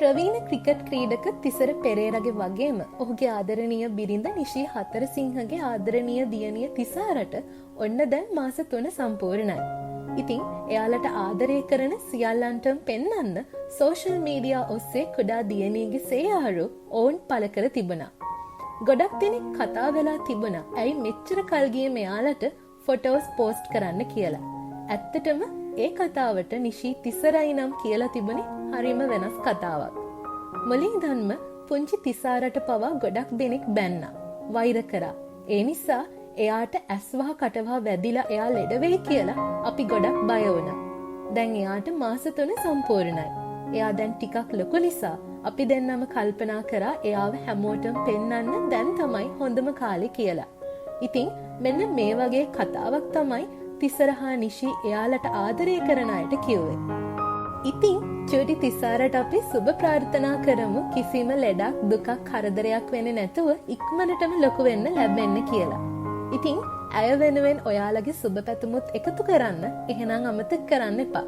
ප්‍රවීණ cricket ක්‍රීඩක Thisara පෙරේරගේ වගේම ඔහුගේ ආදරණීය බිරිඳ නිශී හතරසිංහගේ ආදරණීය දියණිය තිසාරට ඔන්න දැන් මාස 3 සම්පූර්ණයි. ඉතින් එයාලට ආදරය කරන සියල්ලන්ටම පෙන්වන්න සෝෂල් මීඩියා ඔස්සේ කුඩා දියණියගේ සේයාරු ඔවුන් පළ කර තිබුණා. ගොඩක් දෙනෙක් කතා වෙලා තිබුණා ඇයි මෙච්චර කල් ගියේ මෙයාලට ෆොටෝස් පෝස්ට් කරන්න කියලා. ඇත්තටම ඒ කතාවට නිශී තිසරයි නම් කියලා තිබුණේ හරිම වෙනස් කතාවක්. මුලින්දන්ම පුංචි තිසාරට පවා ගොඩක් දෙනෙක් බැන්නා. වෛර කරා. ඒ නිසා එයාට ඇස්වහ කටවහ වැදිලා එයා ලෙඩ වෙයි කියලා අපි ගොඩක් බය වුණා. දැන් එයාට මාස 3 සම්පූර්ණයි. එයා දැන් ටිකක් ලොකු නිසා අපි දෙන්නම කල්පනා කරා එයාව හැමෝටම පෙන්වන්න දැන් තමයි හොඳම කාලේ කියලා. ඉතින් මෙන්න මේ වගේ කතාවක් තමයි තිසර හා නිශී එයාලට ආදරය කරන අයට කිව්වේ. ඉතින් චූටි තිසාරට අපි සුබ ප්‍රාර්ථනා කරමු කිසිම ලෙඩක් දුකක් කරදරයක් වෙන්නේ නැතුව ඉක්මනටම ලොකු වෙන්න ලැබෙන්න කියලා. ඉතින් ඇය වෙනුවෙන් ඔයාලගේ සුබ පැතුමුත් එකතු කරන්න එහෙනම් අමතක කරන්න එපා.